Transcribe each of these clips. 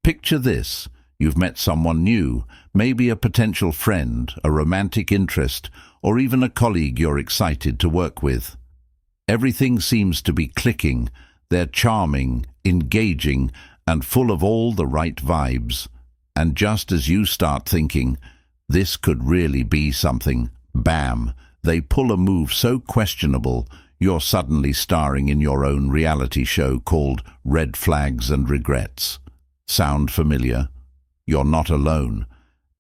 Picture this. You've met someone new, maybe a potential friend, a romantic interest, or even a colleague you're excited to work with. Everything seems to be clicking. They're charming, engaging, and full of all the right vibes. And just as you start thinking, this could really be something, bam, they pull a move so questionable, you're suddenly starring in your own reality show called Red Flags and Regrets. Sound familiar? You're not alone.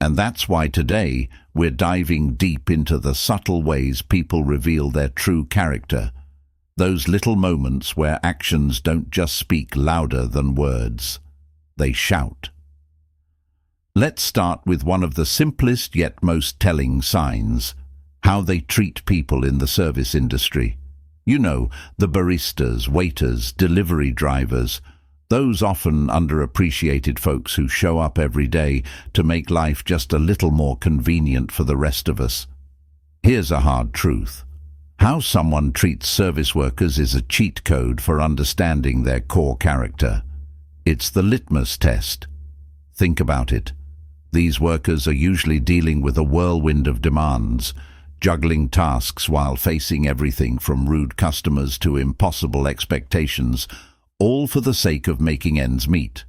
And that's why today we're diving deep into the subtle ways people reveal their true character. Those little moments where actions don't just speak louder than words. They shout. Let's start with one of the simplest yet most telling signs: how they treat people in the service industry. You know, the baristas, waiters, delivery drivers, those often underappreciated folks who show up every day to make life just a little more convenient for the rest of us. Here's a hard truth. How someone treats service workers is a cheat code for understanding their core character. It's the litmus test. Think about it. These workers are usually dealing with a whirlwind of demands, juggling tasks while facing everything from rude customers to impossible expectations, all for the sake of making ends meet.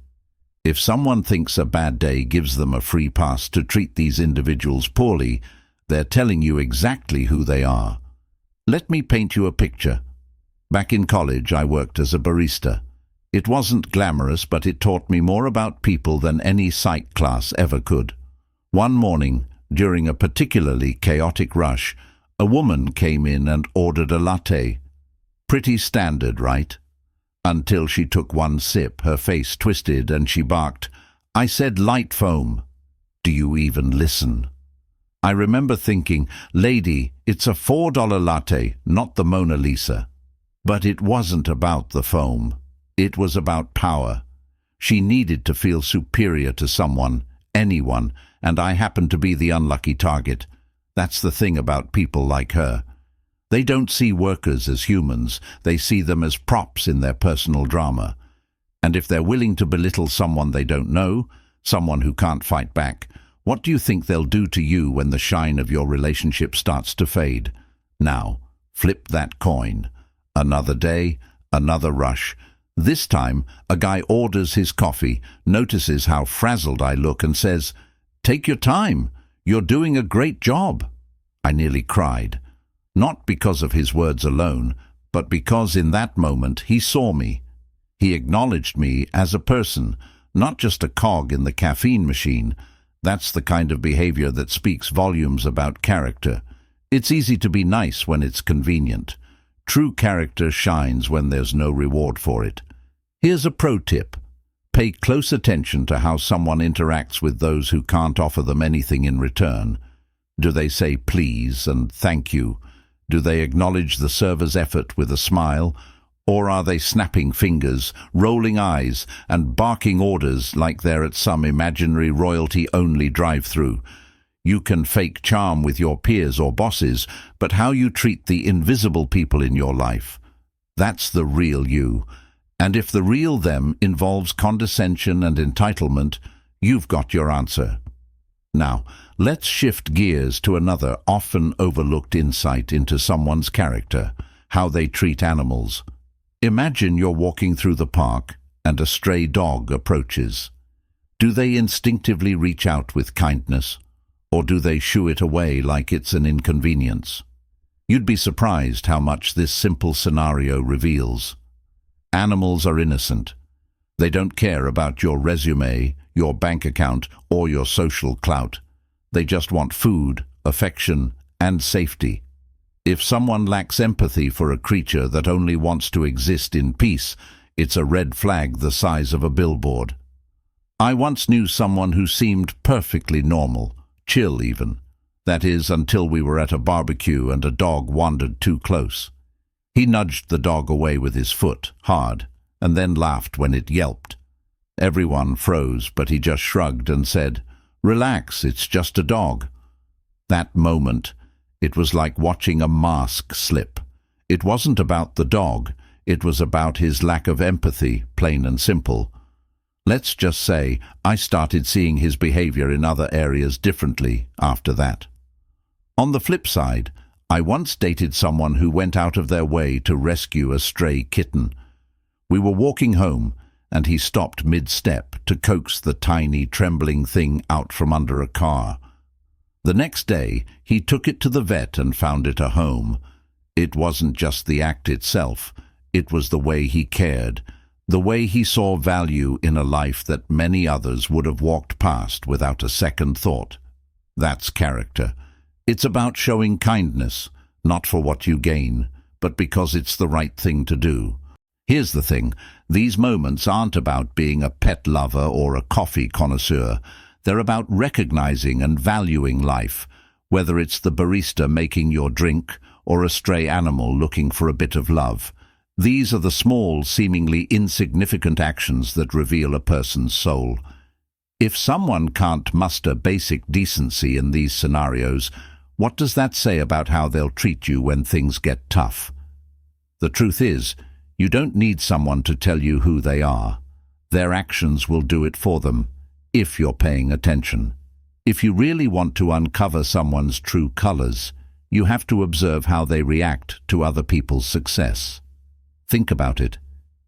If someone thinks a bad day gives them a free pass to treat these individuals poorly, they're telling you exactly who they are. Let me paint you a picture. Back in college, I worked as a barista. It wasn't glamorous, but it taught me more about people than any psych class ever could. One morning, during a particularly chaotic rush, a woman came in and ordered a latte. Pretty standard, right? Until she took one sip, her face twisted, and she barked, "I said light foam. Do you even listen?" I remember thinking, "Lady, it's a $4 latte, not the Mona Lisa." But it wasn't about the foam. It was about power. She needed to feel superior to someone, anyone, and I happened to be the unlucky target. That's the thing about people like her. They don't see workers as humans, they see them as props in their personal drama. And if they're willing to belittle someone they don't know, someone who can't fight back, what do you think they'll do to you when the shine of your relationship starts to fade? Now, flip that coin. Another day, another rush. This time, a guy orders his coffee, notices how frazzled I look and says, "Take your time. You're doing a great job." I nearly cried. Not because of his words alone, but because in that moment he saw me. He acknowledged me as a person, not just a cog in the caffeine machine. That's the kind of behavior that speaks volumes about character. It's easy to be nice when it's convenient. True character shines when there's no reward for it. Here's a pro tip. Pay close attention to how someone interacts with those who can't offer them anything in return. Do they say please and thank you? Do they acknowledge the server's effort with a smile? Or are they snapping fingers, rolling eyes, and barking orders like they're at some imaginary royalty-only drive-through? You can fake charm with your peers or bosses, but how you treat the invisible people in your life, that's the real you. And if the real them involves condescension and entitlement, you've got your answer. Now, let's shift gears to another often overlooked insight into someone's character, how they treat animals. Imagine you're walking through the park and a stray dog approaches. Do they instinctively reach out with kindness, or do they shoo it away like it's an inconvenience? You'd be surprised how much this simple scenario reveals. Animals are innocent. They don't care about your resume, your bank account, or your social clout. They just want food, affection, and safety. If someone lacks empathy for a creature that only wants to exist in peace, it's a red flag the size of a billboard. I once knew someone who seemed perfectly normal, chill even. That is, until we were at a barbecue and a dog wandered too close. He nudged the dog away with his foot, hard, and then laughed when it yelped. Everyone froze, but he just shrugged and said, "Relax, it's just a dog." That moment, it was like watching a mask slip. It wasn't about the dog, it was about his lack of empathy, plain and simple. Let's just say I started seeing his behavior in other areas differently after that. On the flip side, I once dated someone who went out of their way to rescue a stray kitten. We were walking home, and he stopped mid-step to coax the tiny, trembling thing out from under a car. The next day, he took it to the vet and found it a home. It wasn't just the act itself, it was the way he cared, the way he saw value in a life that many others would have walked past without a second thought. That's character. It's about showing kindness, not for what you gain, but because it's the right thing to do. Here's the thing, these moments aren't about being a pet lover or a coffee connoisseur. They're about recognizing and valuing life, whether it's the barista making your drink or a stray animal looking for a bit of love. These are the small, seemingly insignificant actions that reveal a person's soul. If someone can't muster basic decency in these scenarios, what does that say about how they'll treat you when things get tough? The truth is, you don't need someone to tell you who they are. Their actions will do it for them, if you're paying attention. If you really want to uncover someone's true colors, you have to observe how they react to other people's success. Think about it.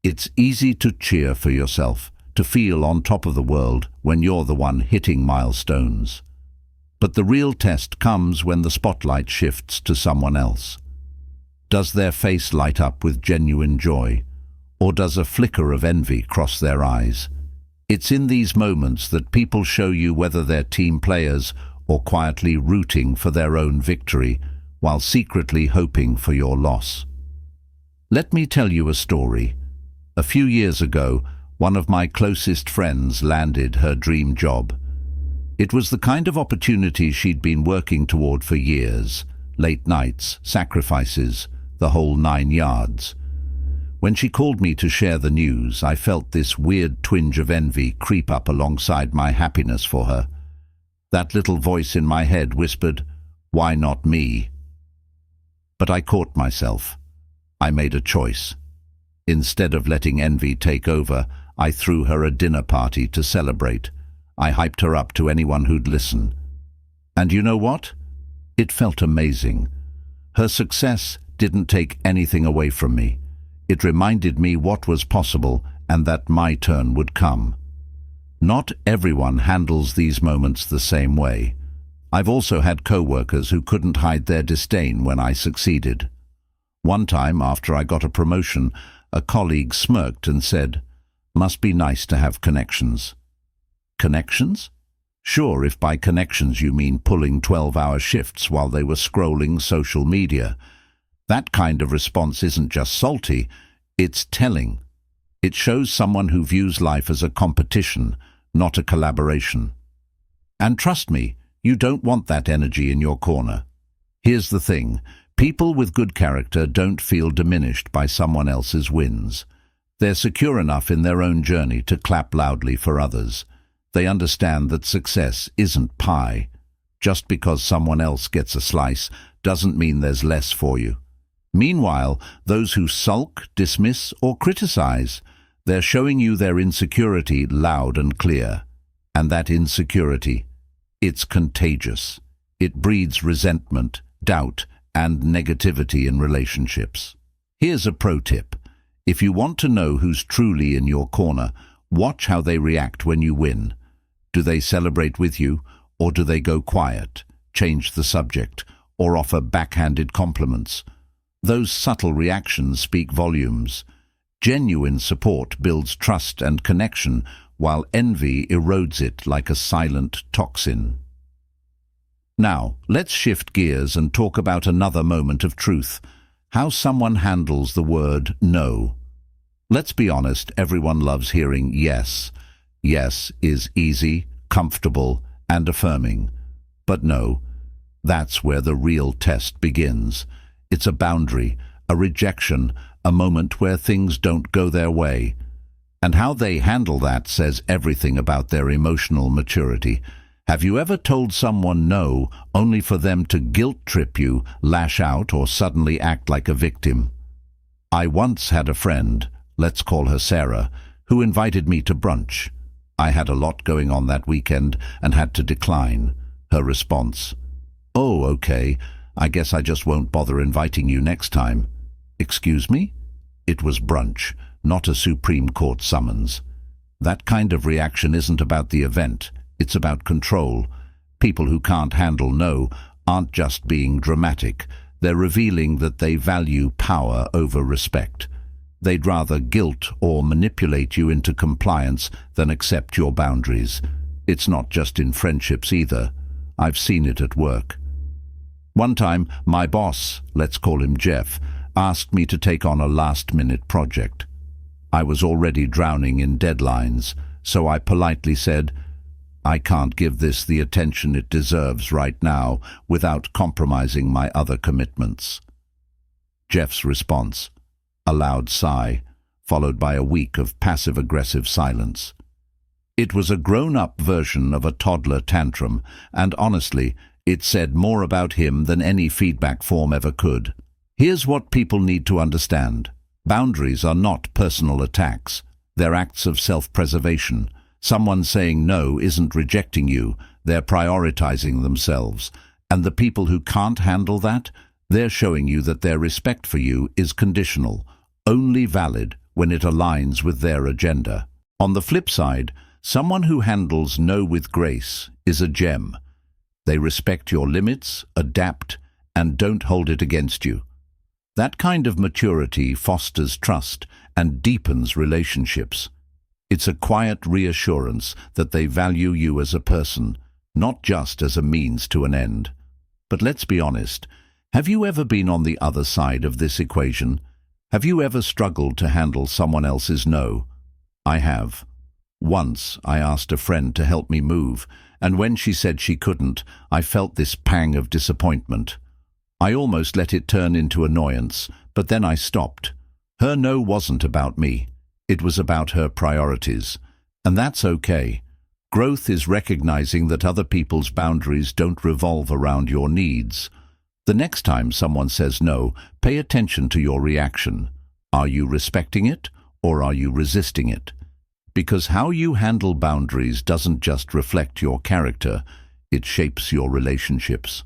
It's easy to cheer for yourself, to feel on top of the world when you're the one hitting milestones. But the real test comes when the spotlight shifts to someone else. Does their face light up with genuine joy, or does a flicker of envy cross their eyes? It's in these moments that people show you whether they're team players or quietly rooting for their own victory while secretly hoping for your loss. Let me tell you a story. A few years ago, one of my closest friends landed her dream job. It was the kind of opportunity she'd been working toward for years. Late nights, sacrifices, the whole 9 yards. When she called me to share the news, I felt this weird twinge of envy creep up alongside my happiness for her. That little voice in my head whispered, "Why not me?" But I caught myself. I made a choice. Instead of letting envy take over, I threw her a dinner party to celebrate. I hyped her up to anyone who'd listen. And you know what? It felt amazing. Her success didn't take anything away from me. It reminded me what was possible and that my turn would come. Not everyone handles these moments the same way. I've also had co-workers who couldn't hide their disdain when I succeeded. One time, after I got a promotion, a colleague smirked and said, "Must be nice to have connections." Connections? Sure, if by connections you mean pulling 12-hour shifts while they were scrolling social media. That kind of response isn't just salty, it's telling. It shows someone who views life as a competition, not a collaboration. And trust me, you don't want that energy in your corner. Here's the thing. People with good character don't feel diminished by someone else's wins. They're secure enough in their own journey to clap loudly for others. They understand that success isn't pie. Just because someone else gets a slice doesn't mean there's less for you. Meanwhile, those who sulk, dismiss, or criticize, they're showing you their insecurity loud and clear. And that insecurity, it's contagious. It breeds resentment, doubt, and negativity in relationships. Here's a pro tip. If you want to know who's truly in your corner, watch how they react when you win. Do they celebrate with you, or do they go quiet, change the subject, or offer backhanded compliments? Those subtle reactions speak volumes. Genuine support builds trust and connection, while envy erodes it like a silent toxin. Now, let's shift gears and talk about another moment of truth, how someone handles the word no. Let's be honest, everyone loves hearing yes. Yes is easy, comfortable, and affirming. But no, that's where the real test begins. It's a boundary, a rejection, a moment where things don't go their way. And how they handle that says everything about their emotional maturity. Have you ever told someone no, only for them to guilt-trip you, lash out, or suddenly act like a victim? I once had a friend, let's call her Sarah, who invited me to brunch. I had a lot going on that weekend and had to decline. Her response, "Oh, okay. I guess I just won't bother inviting you next time." Excuse me? It was brunch, not a Supreme Court summons. That kind of reaction isn't about the event, it's about control. People who can't handle no aren't just being dramatic, they're revealing that they value power over respect. They'd rather guilt or manipulate you into compliance than accept your boundaries. It's not just in friendships either. I've seen it at work. One time, my boss, let's call him Jeff, asked me to take on a last-minute project. I was already drowning in deadlines, so I politely said, "I can't give this the attention it deserves right now without compromising my other commitments." Jeff's response, a loud sigh, followed by a week of passive-aggressive silence. It was a grown-up version of a toddler tantrum, and honestly, it said more about him than any feedback form ever could. Here's what people need to understand. Boundaries are not personal attacks. They're acts of self-preservation. Someone saying no isn't rejecting you, they're prioritizing themselves. And the people who can't handle that, they're showing you that their respect for you is conditional, only valid when it aligns with their agenda. On the flip side, someone who handles no with grace is a gem. They respect your limits, adapt, and don't hold it against you. That kind of maturity fosters trust and deepens relationships. It's a quiet reassurance that they value you as a person, not just as a means to an end. But let's be honest, have you ever been on the other side of this equation? Have you ever struggled to handle someone else's no? I have. Once I asked a friend to help me move, and when she said she couldn't, I felt this pang of disappointment. I almost let it turn into annoyance, but then I stopped. Her no wasn't about me. It was about her priorities. And that's okay. Growth is recognizing that other people's boundaries don't revolve around your needs. The next time someone says no, pay attention to your reaction. Are you respecting it, or are you resisting it? Because how you handle boundaries doesn't just reflect your character, it shapes your relationships.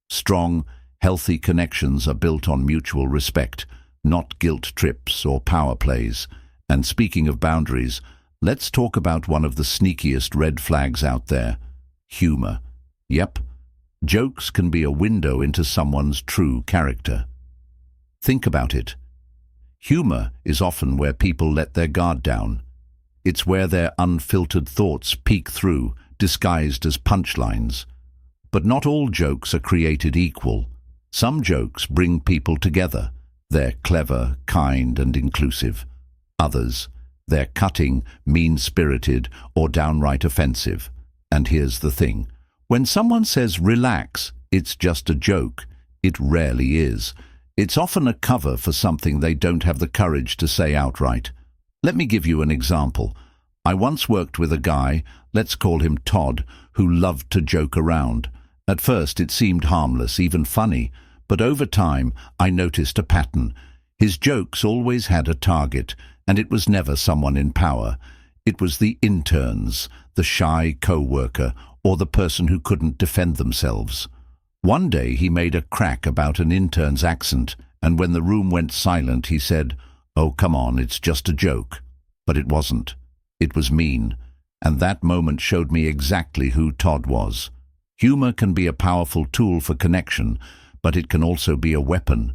Strong, healthy connections are built on mutual respect, not guilt trips or power plays. And speaking of boundaries, let's talk about one of the sneakiest red flags out there: humor. Yep, jokes can be a window into someone's true character. Think about it. Humor is often where people let their guard down. It's where their unfiltered thoughts peek through, disguised as punchlines. But not all jokes are created equal. Some jokes bring people together. They're clever, kind, and inclusive. Others, they're cutting, mean-spirited, or downright offensive. And here's the thing. When someone says relax, it's just a joke, it rarely is. It's often a cover for something they don't have the courage to say outright. Let me give you an example. I once worked with a guy, let's call him Todd, who loved to joke around. At first it seemed harmless, even funny, but over time I noticed a pattern. His jokes always had a target, and it was never someone in power. It was the interns, the shy co-worker, or the person who couldn't defend themselves. One day he made a crack about an intern's accent, and when the room went silent he said, "Oh, come on, it's just a joke." But it wasn't. It was mean, and that moment showed me exactly who Todd was. Humor can be a powerful tool for connection, but it can also be a weapon.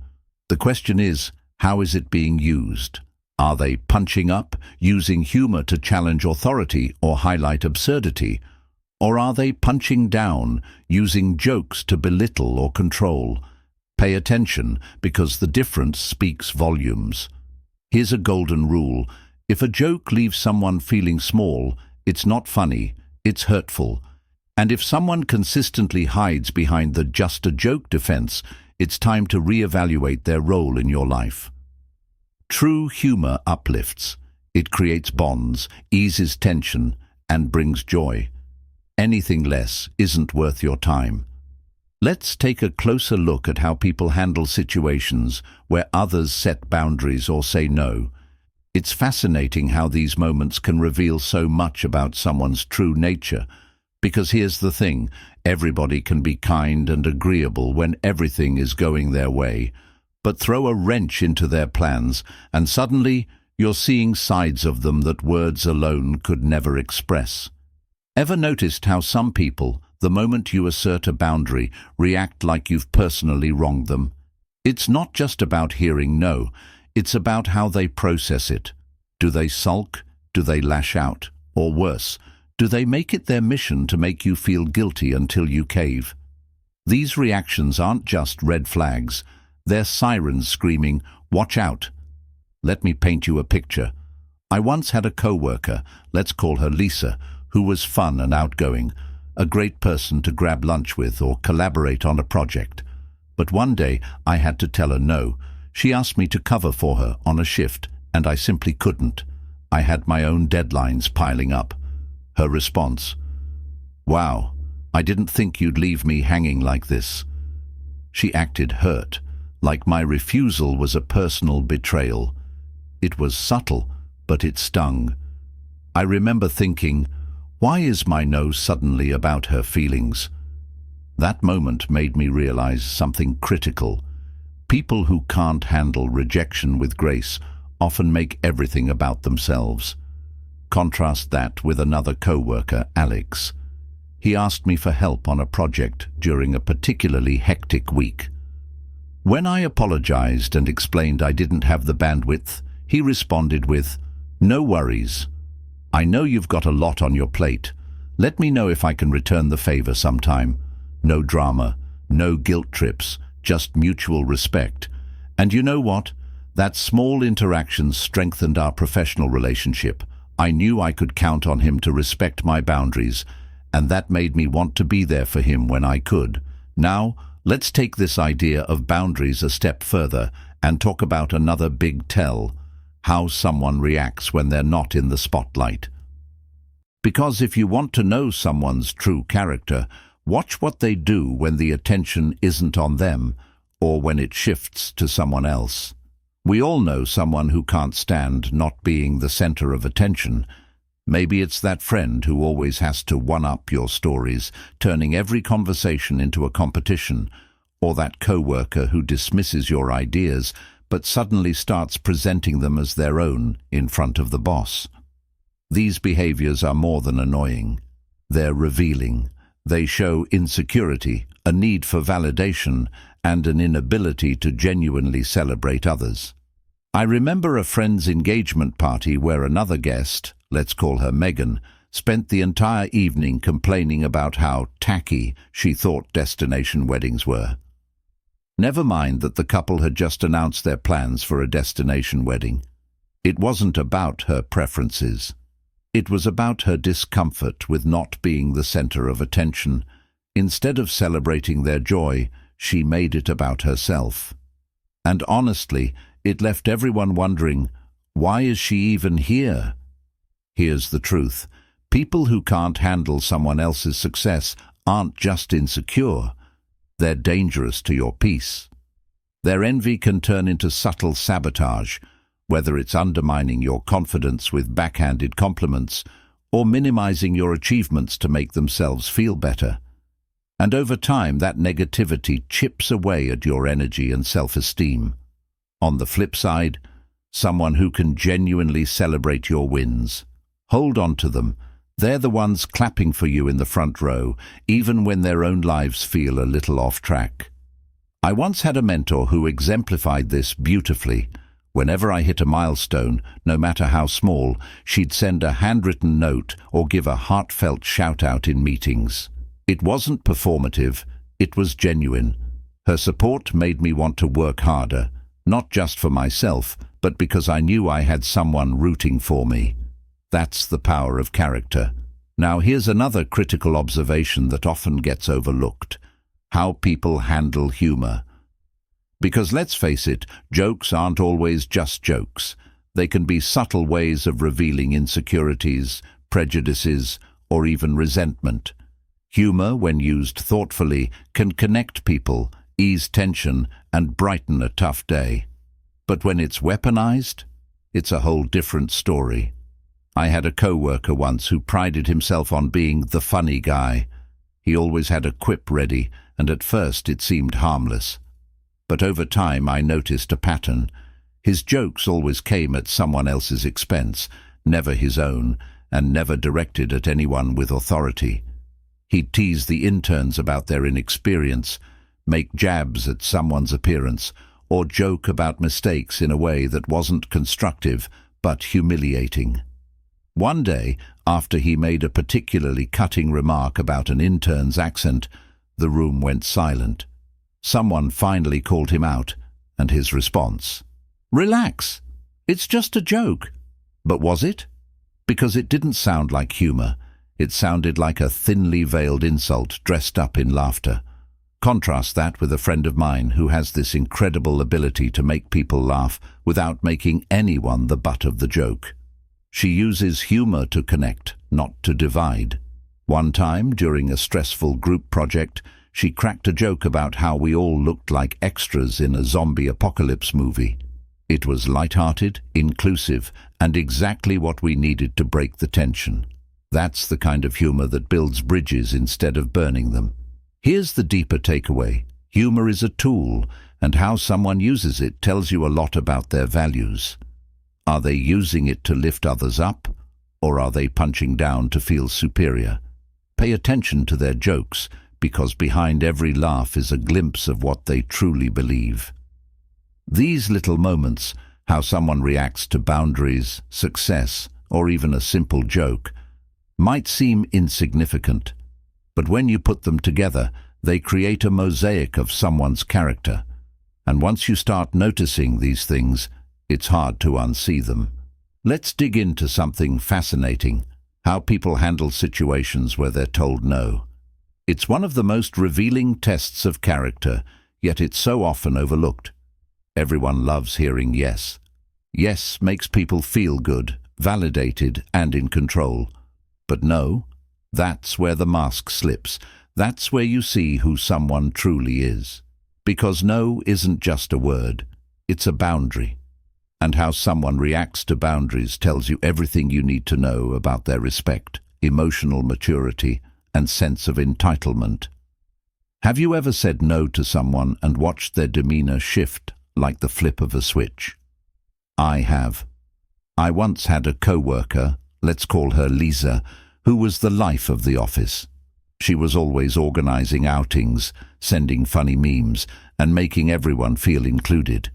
The question is, how is it being used? Are they punching up, using humor to challenge authority or highlight absurdity? Or are they punching down, using jokes to belittle or control? Pay attention, because the difference speaks volumes. Here's a golden rule. If a joke leaves someone feeling small, it's not funny, it's hurtful. And if someone consistently hides behind the just a joke defense, it's time to reevaluate their role in your life. True humor uplifts. It creates bonds, eases tension, and brings joy. Anything less isn't worth your time. Let's take a closer look at how people handle situations where others set boundaries or say no. It's fascinating how these moments can reveal so much about someone's true nature. Because here's the thing, everybody can be kind and agreeable when everything is going their way, but throw a wrench into their plans and suddenly you're seeing sides of them that words alone could never express. Ever noticed how some people, the moment you assert a boundary, react like you've personally wronged them? It's not just about hearing no, it's about how they process it. Do they sulk? Do they lash out? Or worse, do they make it their mission to make you feel guilty until you cave? These reactions aren't just red flags, they're sirens screaming, "Watch out!" Let me paint you a picture. I once had a co-worker, let's call her Lisa, who was fun and outgoing, a great person to grab lunch with or collaborate on a project. But one day I had to tell her no. She asked me to cover for her on a shift, and I simply couldn't. I had my own deadlines piling up. Her response: "Wow, I didn't think you'd leave me hanging like this." She acted hurt, like my refusal was a personal betrayal. It was subtle, but it stung. I remember thinking, why is my no suddenly about her feelings? That moment made me realize something critical. People who can't handle rejection with grace often make everything about themselves. Contrast that with another co-worker, Alex. He asked me for help on a project during a particularly hectic week. When I apologized and explained I didn't have the bandwidth, he responded with, "No worries. I know you've got a lot on your plate. Let me know if I can return the favor sometime." No drama, no guilt trips, just mutual respect. And you know what? That small interaction strengthened our professional relationship. I knew I could count on him to respect my boundaries, and that made me want to be there for him when I could. Now, let's take this idea of boundaries a step further and talk about another big tell: how someone reacts when they're not in the spotlight. Because if you want to know someone's true character, watch what they do when the attention isn't on them or when it shifts to someone else. We all know someone who can't stand not being the center of attention. Maybe it's that friend who always has to one-up your stories, turning every conversation into a competition, or that co-worker who dismisses your ideas but suddenly starts presenting them as their own in front of the boss. These behaviors are more than annoying. They're revealing. They show insecurity, a need for validation, and an inability to genuinely celebrate others. I remember a friend's engagement party where another guest, let's call her Megan, spent the entire evening complaining about how tacky she thought destination weddings were. Never mind that the couple had just announced their plans for a destination wedding. It wasn't about her preferences. It was about her discomfort with not being the center of attention. Instead of celebrating their joy, she made it about herself. And honestly, it left everyone wondering, why is she even here? Here's the truth. People who can't handle someone else's success aren't just insecure. They're dangerous to your peace. Their envy can turn into subtle sabotage, whether it's undermining your confidence with backhanded compliments or minimizing your achievements to make themselves feel better. And over time, that negativity chips away at your energy and self-esteem. On the flip side, someone who can genuinely celebrate your wins. Hold on to them. They're the ones clapping for you in the front row, even when their own lives feel a little off track. I once had a mentor who exemplified this beautifully. Whenever I hit a milestone, no matter how small, she'd send a handwritten note or give a heartfelt shout-out in meetings. It wasn't performative, it was genuine. Her support made me want to work harder, not just for myself, but because I knew I had someone rooting for me. That's the power of character. Now here's another critical observation that often gets overlooked: how people handle humor. Because let's face it, jokes aren't always just jokes. They can be subtle ways of revealing insecurities, prejudices, or even resentment. Humor, when used thoughtfully, can connect people, ease tension, and brighten a tough day. But when it's weaponized, it's a whole different story. I had a co-worker once who prided himself on being the funny guy. He always had a quip ready, and at first it seemed harmless. But over time I noticed a pattern. His jokes always came at someone else's expense, never his own, and never directed at anyone with authority. He'd tease the interns about their inexperience, make jabs at someone's appearance, or joke about mistakes in a way that wasn't constructive but humiliating. One day, after he made a particularly cutting remark about an intern's accent, the room went silent. Someone finally called him out, and his response: "Relax, it's just a joke." But was it? Because it didn't sound like humor. It sounded like a thinly veiled insult dressed up in laughter. Contrast that with a friend of mine who has this incredible ability to make people laugh without making anyone the butt of the joke. She uses humor to connect, not to divide. One time, during a stressful group project, she cracked a joke about how we all looked like extras in a zombie apocalypse movie. It was light-hearted, inclusive, and exactly what we needed to break the tension. That's the kind of humor that builds bridges instead of burning them. Here's the deeper takeaway. Humor is a tool, and how someone uses it tells you a lot about their values. Are they using it to lift others up, or are they punching down to feel superior? Pay attention to their jokes, because behind every laugh is a glimpse of what they truly believe. These little moments, how someone reacts to boundaries, success, or even a simple joke, might seem insignificant, but when you put them together, they create a mosaic of someone's character. And once you start noticing these things, it's hard to unsee them. Let's dig into something fascinating: how people handle situations where they're told no. It's one of the most revealing tests of character, yet it's so often overlooked. Everyone loves hearing yes. Yes makes people feel good, validated, and in control. But no, that's where the mask slips. That's where you see who someone truly is. Because no isn't just a word, it's a boundary. And how someone reacts to boundaries tells you everything you need to know about their respect, emotional maturity, and sense of entitlement. Have you ever said no to someone and watched their demeanor shift like the flip of a switch? I have. I once had a co-worker, let's call her Lisa, who was the life of the office. She was always organizing outings, sending funny memes, and making everyone feel included.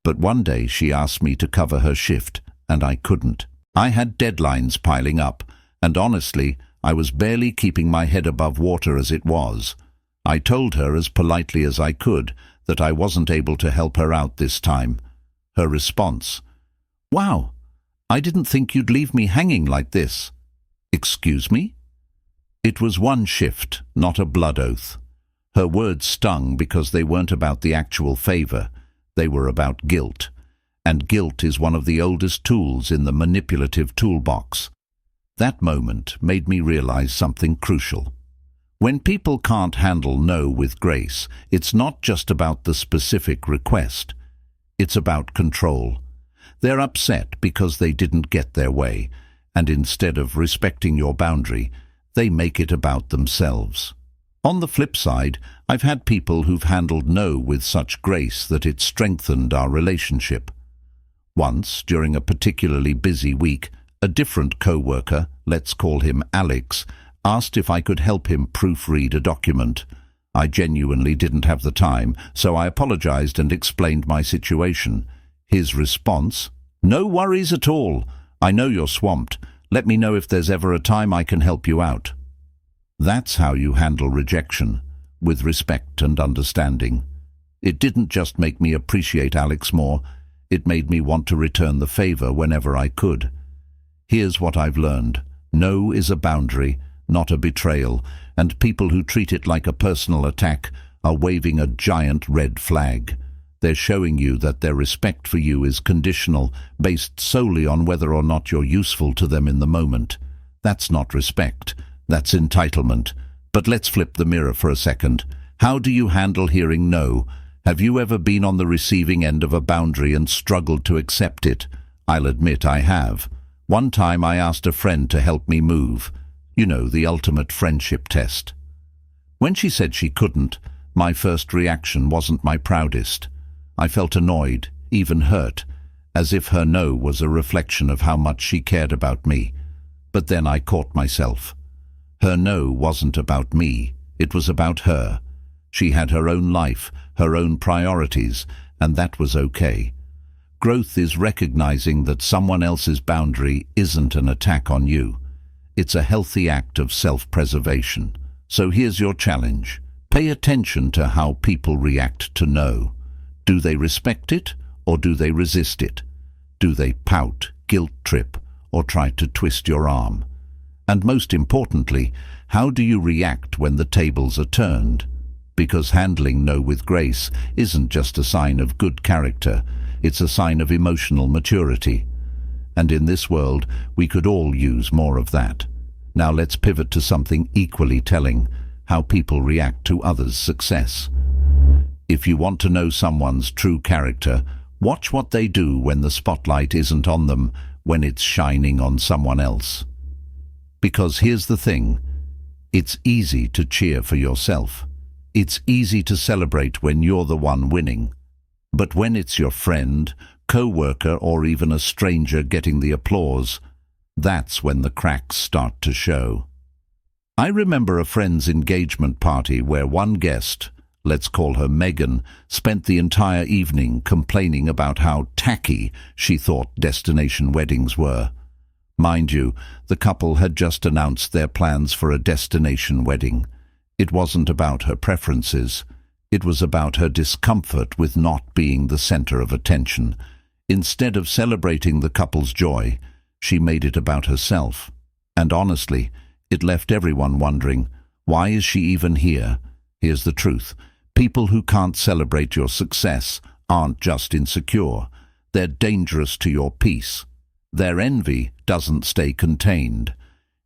But one day she asked me to cover her shift, and I couldn't. I had deadlines piling up, and honestly, I was barely keeping my head above water as it was. I told her as politely as I could that I wasn't able to help her out this time. Her response: "Wow, I didn't think you'd leave me hanging like this." Excuse me? It was one shift, not a blood oath. Her words stung because they weren't about the actual favor. They were about guilt. And guilt is one of the oldest tools in the manipulative toolbox. That moment made me realize something crucial. When people can't handle no with grace, it's not just about the specific request. It's about control. They're upset because they didn't get their way, and instead of respecting your boundary, they make it about themselves. On the flip side, I've had people who've handled no with such grace that it strengthened our relationship. Once, during a particularly busy week, a different co-worker, let's call him Alex, asked if I could help him proofread a document. I genuinely didn't have the time, so I apologized and explained my situation. His response: "No worries at all. I know you're swamped. Let me know if there's ever a time I can help you out." That's how you handle rejection, with respect and understanding. It didn't just make me appreciate Alex more, it made me want to return the favor whenever I could. Here's what I've learned. No is a boundary, not a betrayal, and people who treat it like a personal attack are waving a giant red flag. They're showing you that their respect for you is conditional, based solely on whether or not you're useful to them in the moment. That's not respect, that's entitlement. But let's flip the mirror for a second. How do you handle hearing no? Have you ever been on the receiving end of a boundary and struggled to accept it? I'll admit I have. One time I asked a friend to help me move. You know, the ultimate friendship test. When she said she couldn't, my first reaction wasn't my proudest. I felt annoyed, even hurt, as if her no was a reflection of how much she cared about me. But then I caught myself. Her no wasn't about me, it was about her. She had her own life, her own priorities, and that was okay. Growth is recognizing that someone else's boundary isn't an attack on you. It's a healthy act of self-preservation. So here's your challenge. Pay attention to how people react to no. Do they respect it, or do they resist it? Do they pout, guilt-trip, or try to twist your arm? And most importantly, how do you react when the tables are turned? Because handling no with grace isn't just a sign of good character, it's a sign of emotional maturity. And in this world, we could all use more of that. Now let's pivot to something equally telling, how people react to others' success. If you want to know someone's true character, watch what they do when the spotlight isn't on them, when it's shining on someone else. Because here's the thing, it's easy to cheer for yourself. It's easy to celebrate when you're the one winning. But when it's your friend, co-worker, or even a stranger getting the applause, that's when the cracks start to show. I remember a friend's engagement party where one guest, let's call her Megan, spent the entire evening complaining about how tacky she thought destination weddings were. Mind you, the couple had just announced their plans for a destination wedding. It wasn't about her preferences. It was about her discomfort with not being the center of attention. Instead of celebrating the couple's joy, she made it about herself. And honestly, it left everyone wondering, why is she even here? Here's the truth. People who can't celebrate your success aren't just insecure. They're dangerous to your peace. Their envy doesn't stay contained.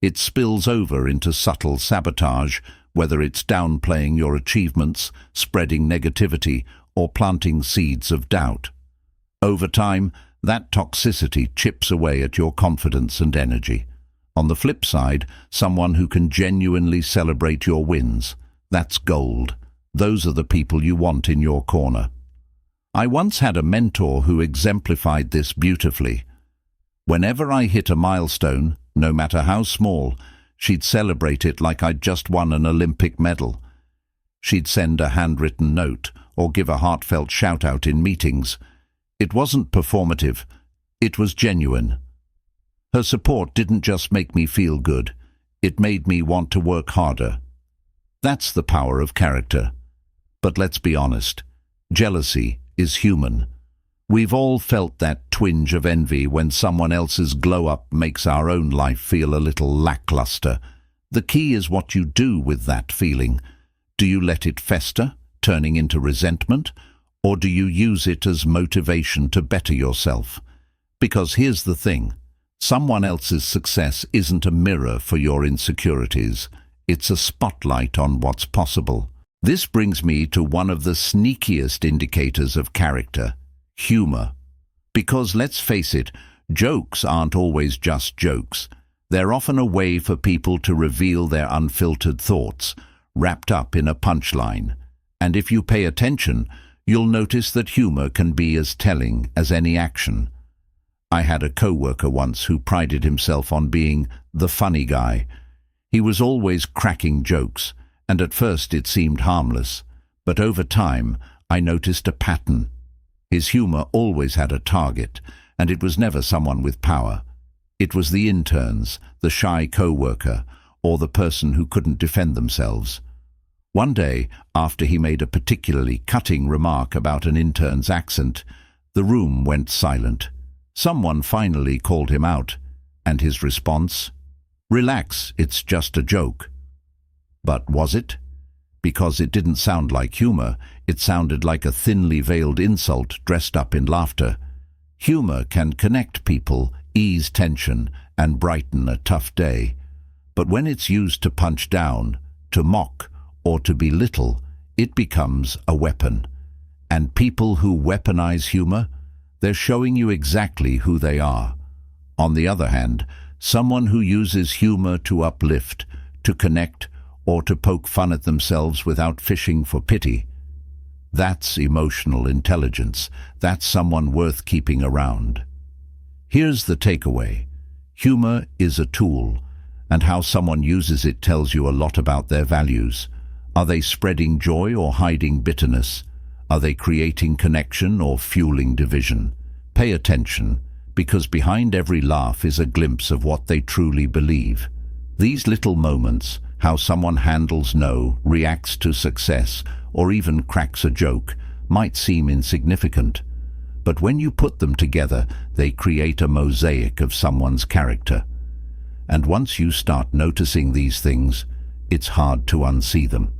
It spills over into subtle sabotage, whether it's downplaying your achievements, spreading negativity, or planting seeds of doubt. Over time, that toxicity chips away at your confidence and energy. On the flip side, someone who can genuinely celebrate your wins, that's gold. Those are the people you want in your corner. I once had a mentor who exemplified this beautifully. Whenever I hit a milestone, no matter how small, she'd celebrate it like I'd just won an Olympic medal. She'd send a handwritten note or give a heartfelt shout-out in meetings. It wasn't performative, it was genuine. Her support didn't just make me feel good, it made me want to work harder. That's the power of character. But let's be honest, jealousy is human. We've all felt that twinge of envy when someone else's glow-up makes our own life feel a little lackluster. The key is what you do with that feeling. Do you let it fester, turning into resentment, or do you use it as motivation to better yourself? Because here's the thing, someone else's success isn't a mirror for your insecurities. It's a spotlight on what's possible. This brings me to one of the sneakiest indicators of character, humor. Because let's face it, jokes aren't always just jokes. They're often a way for people to reveal their unfiltered thoughts, wrapped up in a punchline. And if you pay attention, you'll notice that humor can be as telling as any action. I had a co-worker once who prided himself on being the funny guy. He was always cracking jokes, and at first it seemed harmless, but over time I noticed a pattern. His humor always had a target, and it was never someone with power. It was the interns, the shy co-worker, or the person who couldn't defend themselves. One day, after he made a particularly cutting remark about an intern's accent, the room went silent. Someone finally called him out, and his response? "Relax, it's just a joke." But was it? Because it didn't sound like humor, it sounded like a thinly veiled insult dressed up in laughter. Humor can connect people, ease tension, and brighten a tough day. But when it's used to punch down, to mock, or to belittle, it becomes a weapon. And people who weaponize humor, They're showing you exactly who they are. On the other hand, someone who uses humor to uplift, to connect, or to poke fun at themselves without fishing for pity, that's emotional intelligence. That's someone worth keeping around. Here's the takeaway. Humor is a tool, and how someone uses it tells you a lot about their values. Are they spreading joy or hiding bitterness? Are they creating connection or fueling division? Pay attention, because behind every laugh is a glimpse of what they truly believe. These little moments, how someone handles no, reacts to success, or even cracks a joke, might seem insignificant. But when you put them together, they create a mosaic of someone's character. And once you start noticing these things, it's hard to unsee them.